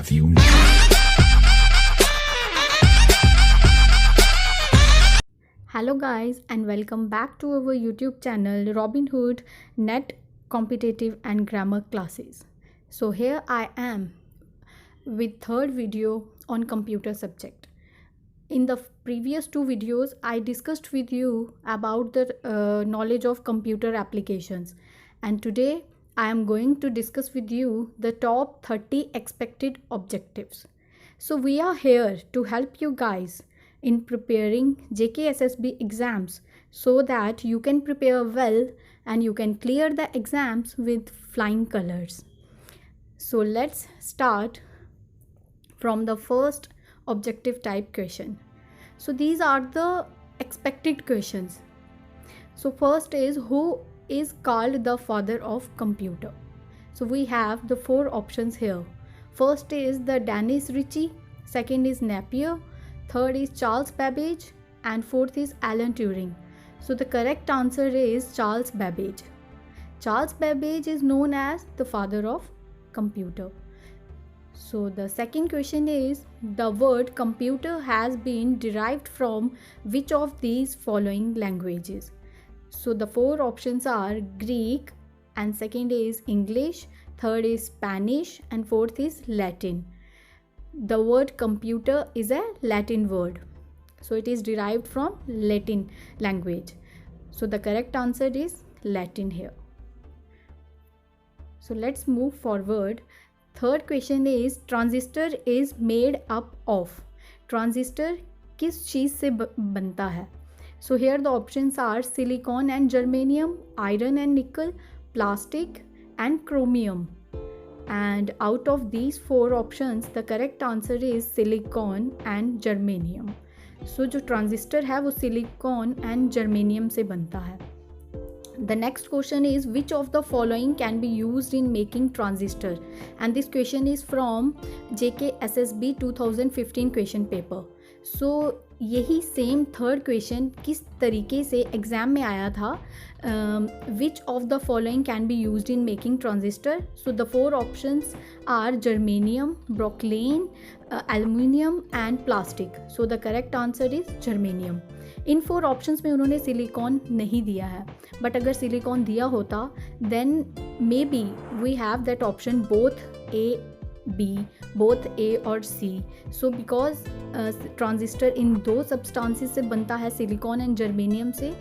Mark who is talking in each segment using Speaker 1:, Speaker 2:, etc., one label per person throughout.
Speaker 1: have you.
Speaker 2: Hello guys and welcome back to our YouTube channel Robinhood Net Competitive and Grammar Classes. So here I am with third video on computer subject. In the previous two videos I discussed with you about the knowledge of computer applications, and today I am going to discuss with you the top 30 expected objectives. So we are here to help you guys in preparing JKSSB exams so that you can prepare well and you can clear the exams with flying colors. So let's start from the first objective type question. So these are the expected questions. So first is, who is called the father of computer? So we have the four options here. First is the Dennis Ritchie, second is Napier, third is Charles Babbage, and fourth is Alan Turing. So the correct answer is Charles Babbage. Charles Babbage is known as the father of computer. So the second question is, the word computer has been derived from which of these following languages? So the four options are Greek, and second is English, third is Spanish, and fourth is Latin. The word computer is a Latin word, so it is derived from Latin language. So the correct answer is Latin here. So let's move forward. Third question is, transistor is made up of. Transistor किस चीज़ से बनता है? So here the options are silicon and germanium, iron and nickel, plastic and chromium. And out of these four options the correct answer is silicon and germanium. So जो transistor है वो silicon and germanium से बनता है. The next question is, which of the following can be used in making transistor? And this question is from JKSSB 2015 question paper. So यही same third question किस तरीके से एग्ज़ाम में आया था, which of the following can be used in making transistor? So the four options are germanium, brocklen, aluminium and plastic. So the correct answer is germanium. इन four options में उन्होंने silicon नहीं दिया है, बट अगर सिलिकॉन दिया होता then maybe we have that option both A B, both A और सी. सो बिकॉज ट्रांजिस्टर इन दो सब्सटेंसेस से बनता है, सिलिकॉन एंड जर्मेनियम से.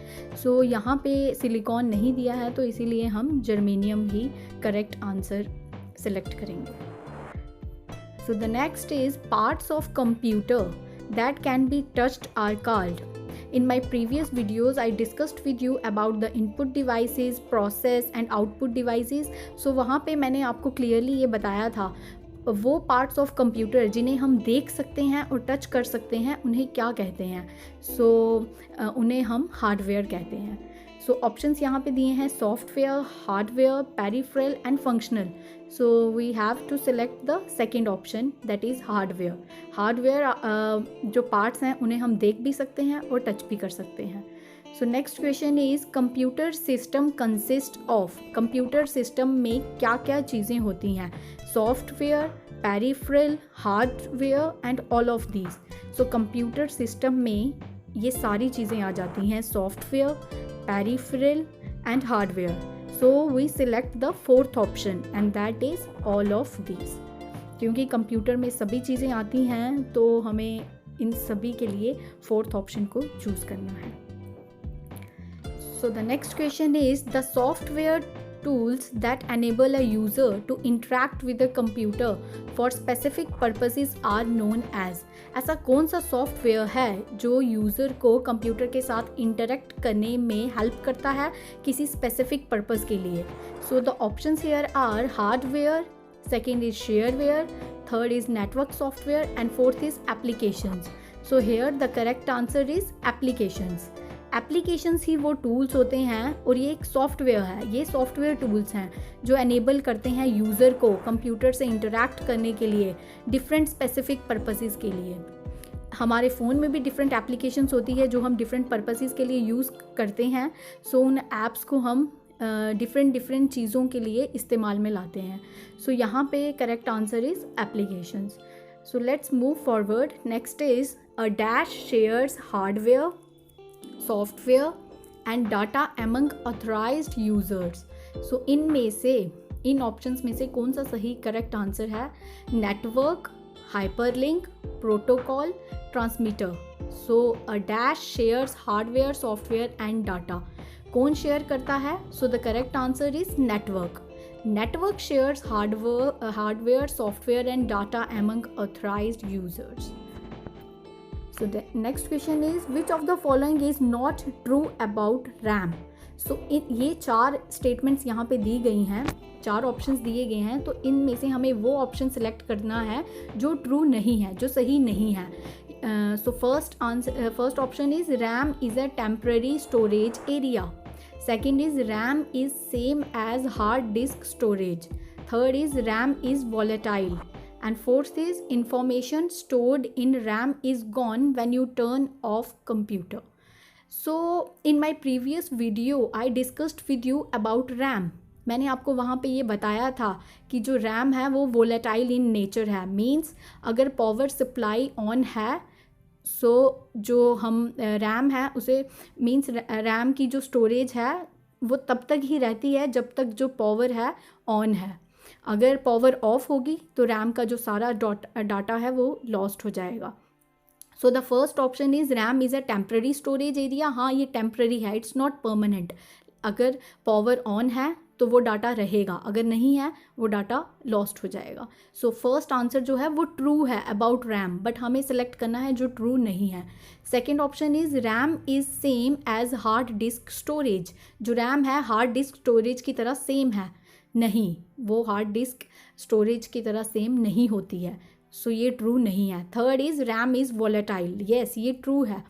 Speaker 2: सो यहाँ पे सिलिकॉन नहीं दिया है तो इसीलिए हम जर्मेनियम ही करेक्ट आंसर सेलेक्ट करेंगे. So the next is, parts of computer that can be touched are called. In my previous videos, I discussed with you about the input devices, process and output devices. So वहाँ पे मैंने आपको clearly ये बताया था वो parts of computer जिन्हें हम देख सकते हैं और टच कर सकते हैं उन्हें क्या कहते हैं. सो उन्हें हम हार्डवेयर कहते हैं. सो ऑप्शंस यहाँ पे दिए हैं software, hardware, peripheral and functional. So we have to select the second option, that is hardware. Hardware जो पार्ट्स हैं उन्हें हम देख भी सकते हैं और टच भी कर सकते हैं. So next question is, computer system consist of. Computer system में क्या क्या चीज़ें होती हैं? Software, peripheral, hardware and all of these. So computer system में ये सारी चीज़ें आ जाती हैं, software, peripheral and hardware. So we select the fourth option and that is all of these. क्योंकि कंप्यूटर में सभी चीज़ें आती हैं तो हमें इन सभी के लिए फोर्थ ऑप्शन को चूज़ करना है. So the next question is, the software tools that enable a user to interact with the computer for specific purposes are known as. ऐसा कौन सा सॉफ्टवेयर है जो यूज़र को कंप्यूटर के साथ इंटरेक्ट करने में हेल्प करता है किसी स्पेसिफिक पर्पस के लिए? So the options here are hardware, second is shareware, third is network software and fourth is applications. So here the correct answer is applications. Applications ही वो टूल्स होते हैं और ये एक सॉफ्टवेयर है. ये सॉफ्टवेयर टूल्स हैं जो एनेबल करते हैं यूज़र को कंप्यूटर से इंटरैक्ट करने के लिए डिफरेंट स्पेसिफिक पर्पसेस के लिए. हमारे फ़ोन में भी डिफरेंट एप्लीकेशंस होती है जो हम डिफरेंट पर्पसेस के लिए यूज़ करते हैं. सो उन ऐप्स को हम डिफरेंट डिफरेंट चीज़ों के लिए इस्तेमाल में लाते हैं. सो यहाँ पे correct answer is applications. So let's move forward. Next is a dash shares hardware, software and data among authorised users. So इनमें से, इन ऑप्शंस में से कौन सा सही करेक्ट आंसर है? Network, hyperlink, protocol, transmitter. So a dash shares hardware, software and data. कौन शेयर करता है? So the correct answer is network. Network shares hardware, software and data among authorised users. So the next question is, which of the following is not true about RAM? So ये 4 statements यहाँ पे दी गई हैं, 4 options दिए गए हैं. तो इनमें से हमें वो ऑप्शन सेलेक्ट करना है जो ट्रू नहीं है, जो सही नहीं है. So first option is RAM is a temporary storage area. Second is RAM is same as hard disk storage. Third is RAM is volatile. And fourth is information stored in RAM is gone when you turn off computer. So in my previous video I discussed with you about RAM. मैंने आपको वहाँ पे ये बताया था कि जो RAM है वो volatile in nature है. मीन्स अगर पावर सप्लाई ऑन है सो जो हम RAM है उसे, मीन्स RAM की जो स्टोरेज है वो तब तक ही रहती है जब तक जो पावर है ऑन है. अगर पावर ऑफ होगी तो रैम का जो सारा डाटा है वो लॉस्ट हो जाएगा. सो the first option is RAM is a temporary storage area. हाँ, ये टेम्पररी है, इट्स नॉट परमानेंट. अगर पावर ऑन है तो वो डाटा रहेगा, अगर नहीं है वो डाटा लॉस्ट हो जाएगा. सो फर्स्ट आंसर जो है वो ट्रू है अबाउट रैम, बट हमें सेलेक्ट करना है जो ट्रू नहीं है. Second option is RAM is same as hard disk storage. जो रैम है हार्ड डिस्क स्टोरेज की तरह सेम है. नहीं, वो हार्ड डिस्क स्टोरेज की तरह सेम नहीं होती है. सो ये ट्रू नहीं है. Third is RAM is volatile. Yes, ये ट्रू है,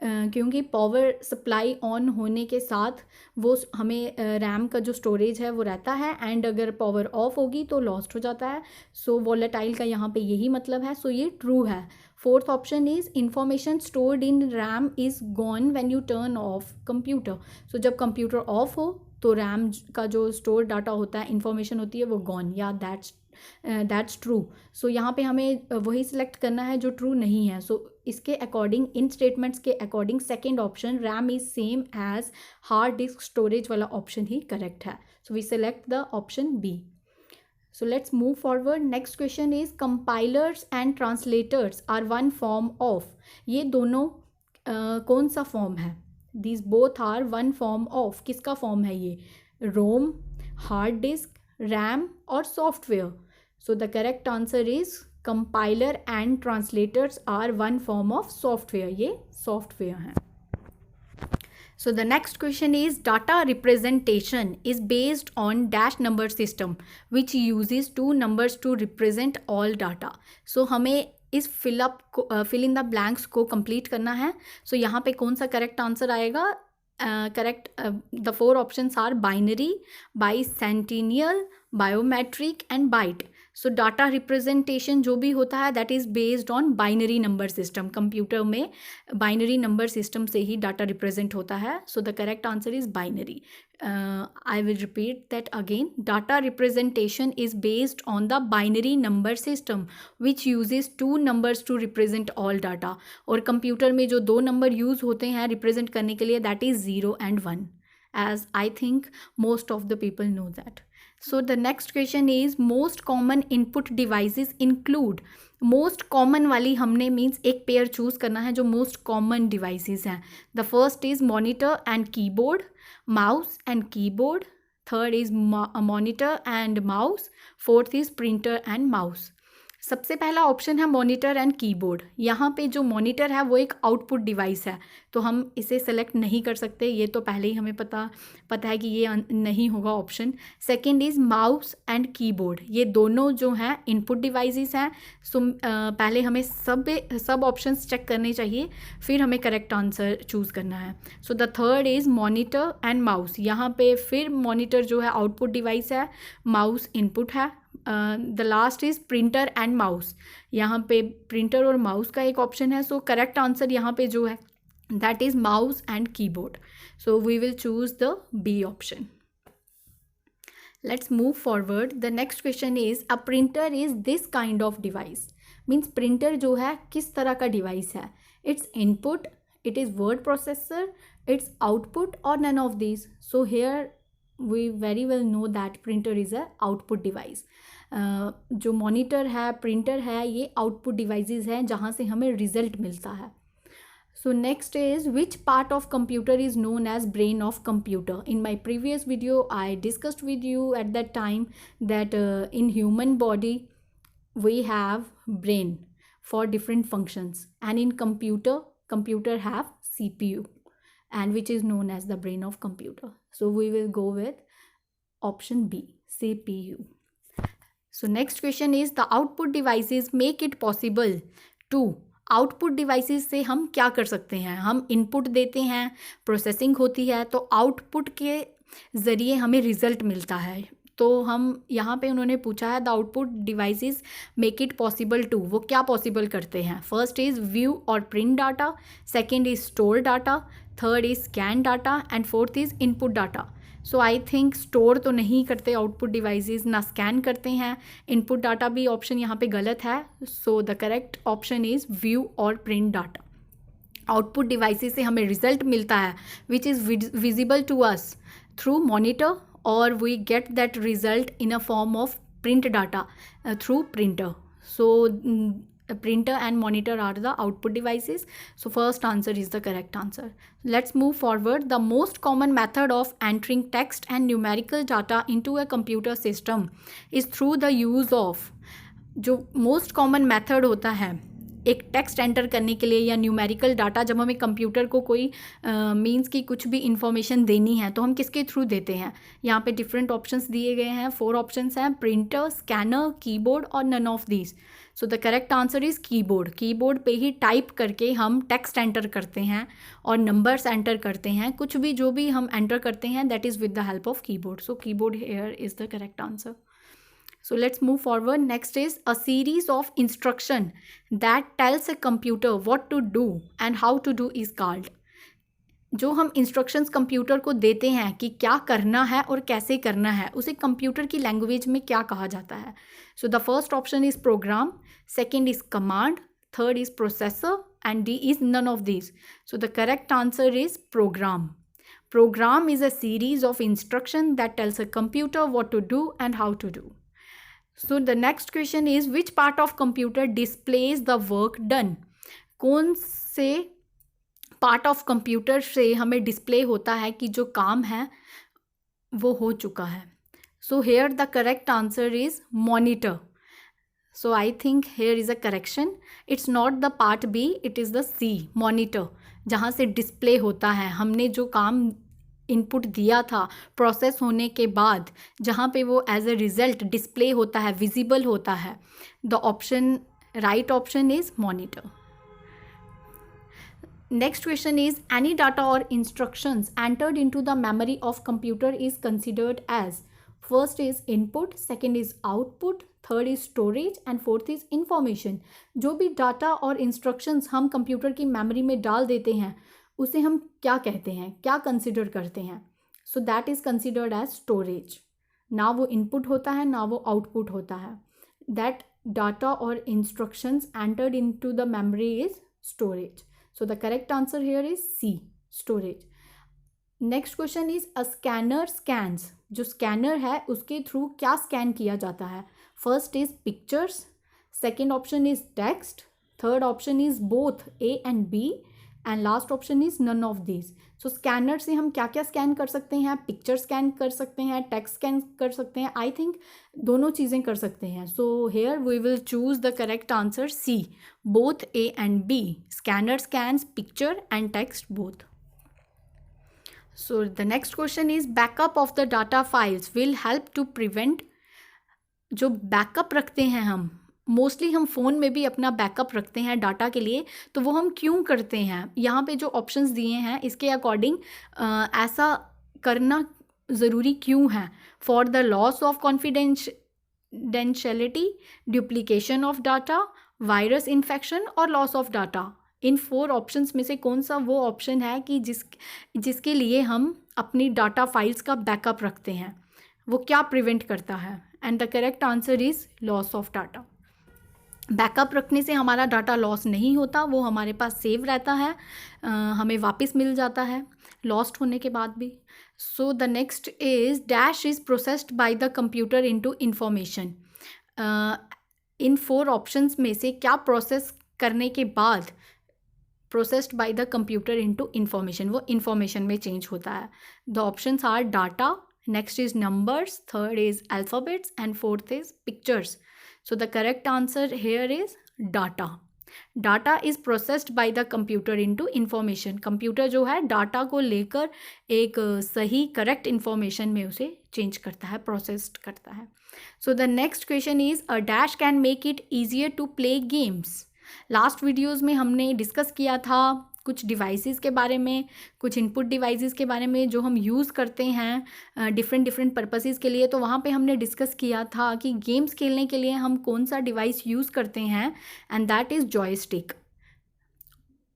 Speaker 2: क्योंकि पावर सप्लाई ऑन होने के साथ वो हमें रैम का जो स्टोरेज है वो रहता है, एंड अगर पावर ऑफ होगी तो लॉस्ट हो जाता है. सो वॉलेटाइल का यहाँ पे यही मतलब है. सो ये ट्रू है. Fourth option is information stored in RAM is gone when you turn off computer. So जब कंप्यूटर ऑफ हो तो रैम का जो स्टोर डाटा होता है, इंफॉर्मेशन होती है, वो गॉन. या दैट्स ट्रू. सो यहाँ पे हमें वही सिलेक्ट करना है जो ट्रू नहीं है. सो इसके अकॉर्डिंग, इन स्टेटमेंट्स के according second option RAM is same as hard disk storage वाला ऑप्शन ही करेक्ट है. So we select the option B. So let's move forward. Next question is compilers and translators are one form of. ये दोनों कौन सा form है? These both are one form of. किसका फॉर्म है ये? रोम, हार्ड डिस्क, रैम और software. So the correct answer is compiler and translators are one form of software. ये सॉफ्टवेयर हैं. So the next question is data representation is based on dash number system which uses 2 numbers to represent all data. So हमें इस fill in the blanks को complete करना है. So यहाँ पे कौन सा correct answer आएगा? Correct, the 4 options are binary, bicentennial, biometric and byte. So data representation जो भी होता है that is based on binary number system. Computer में बाइनरी नंबर सिस्टम से ही डाटा रिप्रेजेंट होता है. So the correct answer is binary. I will repeat that again. Data representation is based on the binary number system which uses 2 numbers to represent all data. और computer में जो 2 number use होते हैं represent करने के लिए that is 0 and 1, as I think most of the people know that. So the next question is most common input devices include. most common वाली हमने मीन्स एक पेयर चूज़ करना है जो most common devices हैं. The first is monitor and keyboard, mouse and keyboard. Third is monitor and mouse. Fourth is printer and mouse. सबसे पहला option है मॉनिटर एंड कीबोर्ड. यहाँ पे जो मॉनिटर है वो एक आउटपुट डिवाइस है, तो हम इसे सेलेक्ट नहीं कर सकते. ये तो पहले ही हमें पता है कि ये नहीं होगा option. Second is mouse and keyboard. ये दोनों जो हैं इनपुट डिवाइसेस हैं. सो पहले हमें सब ऑप्शंस चेक करने चाहिए, फिर हमें करेक्ट आंसर चूज़ करना है. So the third is monitor and mouse. यहाँ पे फिर मॉनिटर जो है आउटपुट डिवाइस है, माउस इनपुट है. The last is printer and mouse. यहाँ पे प्रिंटर और माउस का एक ऑप्शन है. सो करेक्ट आंसर यहाँ पे जो है that is mouse and keyboard. So we will choose the B option. Let's move forward. The next question is, a printer is this kind of device. Means printer जो है किस तरह का device है? It's input, it is word processor, it's output, or none of these. So here we very well know that printer is a output device. जो monitor है, printer है, ये output devices हैं जहाँ से हमें result मिलता है. So next is, which part of computer is known as brain of computer? In my previous video I discussed with you at that time that in human body we have brain for different functions, and in computer have CPU, and which is known as the brain of computer. So we will go with option B, CPU. So next question is, the output devices make it possible to. Output devices से हम क्या कर सकते हैं? हम input देते हैं, processing होती है, तो आउटपुट के ज़रिए हमें रिज़ल्ट मिलता है. तो हम यहाँ पे उन्होंने पूछा है the output devices make it possible to. वो क्या पॉसिबल करते हैं? फर्स्ट इज़ व्यू और print data, second is store data, third is scan data, and fourth is input data. So I think store तो नहीं करते आउटपुट डिवाइसेस, ना scan करते हैं. इनपुट डाटा भी ऑप्शन यहाँ पे गलत है. So the correct option is view और प्रिंट डाटा. आउटपुट डिवाइसेस से हमें रिजल्ट मिलता है which is visible to us through monitor, और we get that result in a form of print data through printer. So printer and monitor are the output devices. So first answer is the correct answer. Let's move forward. The most common method of entering text and numerical data into a computer system is through the use of. जो most common method होता है एक text enter करने के लिए या numerical data, जब हमें कंप्यूटर को कोई मीन्स की कुछ भी इंफॉर्मेशन देनी है तो हम किसके थ्रू देते हैं? यहाँ पे डिफरेंट ऑप्शंस दिए गए हैं. 4 ऑप्शंस हैं, प्रिंटर, स्कैनर, कीबोर्ड और none of these. So the correct answer is keyboard. Keyboard पे ही टाइप करके हम टेक्स्ट एंटर करते हैं और नंबर्स एंटर करते हैं. कुछ भी जो भी हम एंटर करते हैं that is with the help of keyboard. So keyboard here is the correct answer. So let's move forward. Next is, a series of instruction that tells a computer what to do and how to do is called. जो हम instructions computer को देते हैं कि क्या करना है और कैसे करना है, उसे कंप्यूटर की लैंग्वेज में क्या कहा जाता है? So the first option is program, second is command, third is processor, and D is none of this. So the correct answer is program. Program is a series of instruction that tells a computer what to do and how to do. So the next question is, which part of computer displays the work done? कौन से part of computer से हमें display होता है कि जो काम है वो हो चुका है? So here the correct answer is monitor. So I think here is a correction. It's not the part B, it is the C, monitor, जहाँ से डिस्प्ले होता है हमने जो काम इनपुट दिया था प्रोसेस होने के बाद, जहाँ पे वो एज अ रिजल्ट डिस्प्ले होता है, विजिबल होता है. The option right option is monitor. Next question is, any data और instructions entered into the memory of computer is considered as. First is input, second is output, third is storage and fourth is information. जो भी data और instructions हम computer की memory में डाल देते हैं उसे हम क्या कहते हैं, क्या कंसिडर करते हैं? So that is considered as storage. ना वो इनपुट होता है ना वो आउटपुट होता है. दैट डाटा और instructions entered into the memory is storage. So the correct answer here is C, storage. Next question is, a scanner scans. जो स्कैनर है उसके थ्रू क्या स्कैन किया जाता है? First is pictures, second option is text, third option is both A and B, and last option is none of this. So scanner से हम क्या क्या स्कैन कर सकते हैं? पिक्चर स्कैन कर सकते हैं, टेक्स्ट स्कैन कर सकते हैं. आई थिंक दोनों चीज़ें कर सकते हैं. So here we will choose the correct answer C, both A and B. Scanner scans picture and text both. So the next question is, backup of the data files will help to prevent. जो backup रखते हैं हम, mostly हम phone में भी अपना backup रखते हैं डाटा के लिए, तो वो हम क्यों करते हैं? यहाँ पे जो ऑप्शंस दिए हैं इसके अकॉर्डिंग ऐसा करना ज़रूरी क्यों है? For the loss of confidentiality, duplication of data, virus infection or loss of data. इन 4 ऑप्शंस में से कौन सा वो ऑप्शन है कि जिसके लिए हम अपनी डाटा फाइल्स का बैकअप रखते हैं? वो क्या प्रिवेंट करता है? And the correct answer is loss of data. Backup रखने से हमारा डाटा लॉस नहीं होता, वो हमारे पास सेव रहता है, हमें वापस मिल जाता है लॉस्ट होने के बाद भी। So the next is dash is processed by the computer into information. इन 4 ऑप्शंस में से क्या प्रोसेस करने के बाद processed by the computer into information, वो इंफॉर्मेशन में चेंज होता है? The options are data, next is numbers, third is alphabets and fourth is pictures. So the correct answer here is data. Data is processed by the computer into information. Computer जो है data को लेकर एक सही correct information में उसे change करता है, प्रोसेस्ड करता है. So the next question is a dash can make it easier to play games. Last videos में हमने डिस्कस किया था कुछ डिवाइसेस के बारे में, कुछ इनपुट डिवाइसेस के बारे में जो हम यूज़ करते हैं डिफरेंट पर्पसेस के लिए. तो वहाँ पे हमने डिस्कस किया था कि गेम्स खेलने के लिए हम कौन सा डिवाइस यूज़ करते हैं, and that is joystick.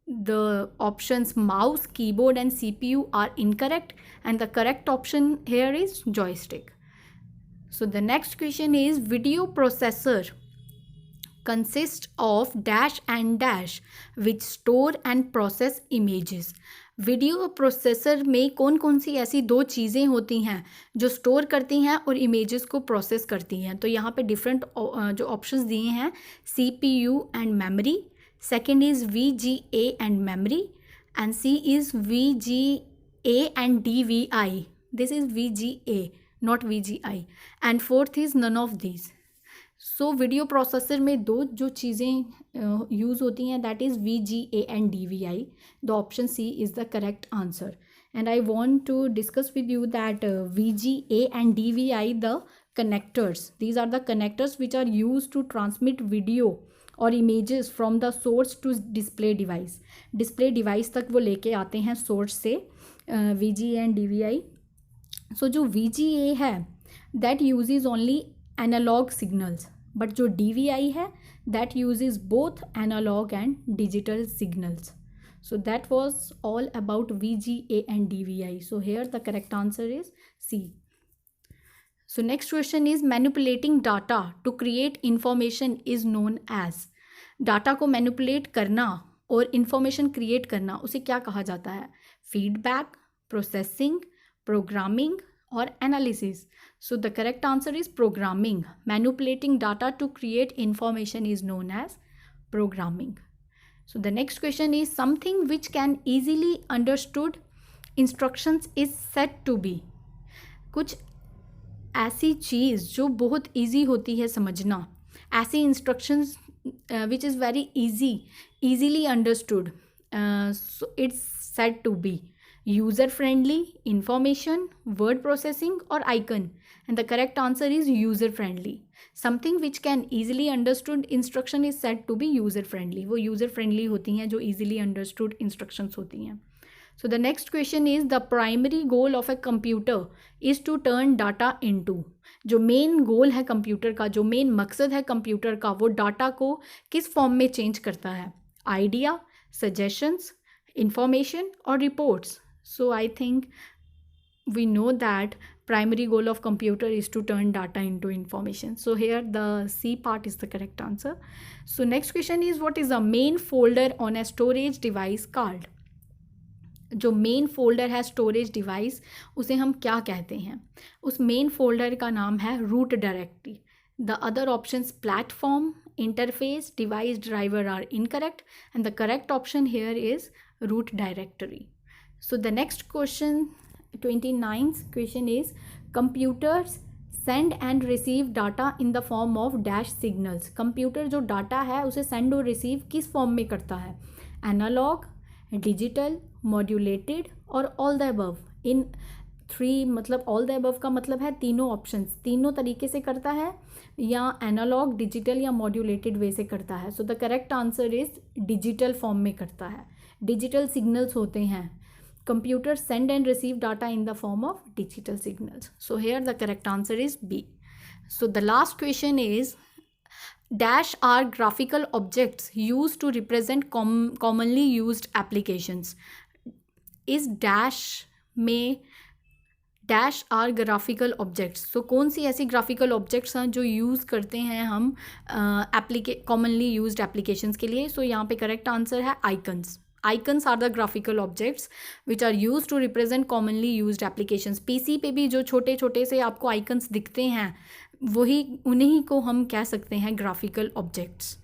Speaker 2: The options mouse, keyboard and CPU are incorrect and the correct option here is joystick. So the next question is video processor consist of dash and dash which store and process images. Video processor में कौन कौन सी ऐसी 2 चीज़ें होती हैं जो store करती हैं और इमेजेस को प्रोसेस करती हैं? तो यहाँ पे डिफरेंट जो ऑप्शंस दिए हैं, CPU and memory, second is VGA and memory, and C is VGA and DVI. This is VGA not VGI, and fourth is none of these. So video processor में 2 जो चीज़ें यूज़ होती हैं, that is VGA and DVI. The option C is the correct answer. And I want to discuss with you that VGA and DVI, the connectors, these are the connectors which are use to transmit video और images from the source to display device. Display device तक वो लेके आते हैं source से, VGA and DVI. सो जो VGA है that uses only analog signals, but जो DVI है that uses both analog and digital signals. So that was all about VGA and DVI. So here the correct answer is C. So next question is manipulating data to create information is known as. Data को manipulate करना और information create करना, उसे क्या कहा जाता है? Feedback, processing, programming or analysis. So the correct answer is programming. Manipulating data to create information is known as programming. So the next question is something which can easily understood instructions is said to be. कुछ ऐसी चीज़ जो बहुत easy होती है समझना, ऐसी instructions which is very easily understood. So it's said to be user friendly, information, word processing or icon, and the correct answer is user friendly. Something which can easily understood instruction is said to be user friendly. वो user friendly होती हैं जो easily understood instructions होती हैं. So the next question is the primary goal of a computer is to turn data into. जो main goal है computer का, जो मेन मकसद है कंप्यूटर का, वो डाटा को किस फॉर्म में चेंज करता है? आइडिया, सजेशंस, इंफॉर्मेशन और reports. So I think we know that primary goal of computer is to turn data into information. So here the C part is the correct answer. So next question is what is the main folder on a storage device called? जो main folder है storage device, उसे हम क्या कहते हैं? उस main folder का नाम है root directory. The other options platform, interface, device, driver are incorrect and the correct option here is root directory. So the next question, 29th question is computers send and receive data in the form of dash signals. Computer जो data है उसे send और receive किस form में करता है? Analogue, digital, modulated और all the above. इन 3 मतलब ऑल द अबव का मतलब है तीनों ऑप्शंस, तीनों तरीके से करता है, या एनालॉग, डिजिटल या मॉड्यूलेटेड वे से करता है. So the correct answer is digital form में करता है. डिजिटल सिग्नल्स होते हैं. Computers send and receive data in the form of digital signals. So here the correct answer is B. So the last question is dash are graphical objects used to represent commonly used applications. इस dash में dash are graphical objects. सो कौन सी ऐसी graphical objects हैं जो use करते हैं हम commonly used applications के लिए। सो यहाँ पे करेक्ट आंसर है icons. Icons are the graphical objects which are use to represent commonly used applications. PC पे भी जो छोटे छोटे से आपको आइकन्स दिखते हैं वही उन्हीं को हम कह सकते हैं ग्राफिकल ऑब्जेक्ट्स,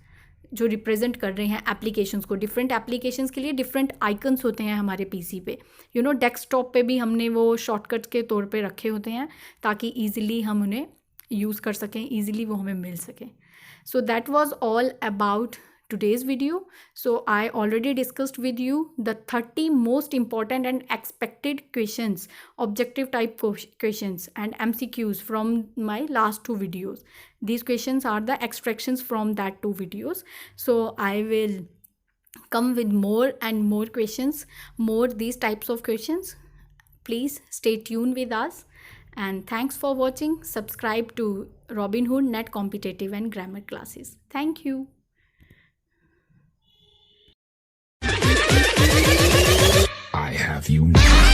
Speaker 2: जो रिप्रेजेंट कर रहे हैं एप्लीकेशंस को। डिफरेंट एप्लीकेशंस के लिए डिफरेंट आइकन्स होते हैं हमारे पीसी पे। डेस्कटॉप पे भी हमने वो शॉर्टकट्स के तौर पे रखे होते हैं ताकि ईजिली हम उन्हें यूज़ कर सकें, ईजिली वो हमें मिल सकें। So that was all about today's video. So I already discussed with you the 30 most important and expected questions, objective type questions and MCQs from my last 2 videos. These questions are the extractions from that 2 videos. So I will come with more and more questions, more these types of questions. Please stay tuned with us, and thanks for watching. Subscribe to Robinhood Net Competitive and Grammar Classes. Thank you.
Speaker 1: I have you now.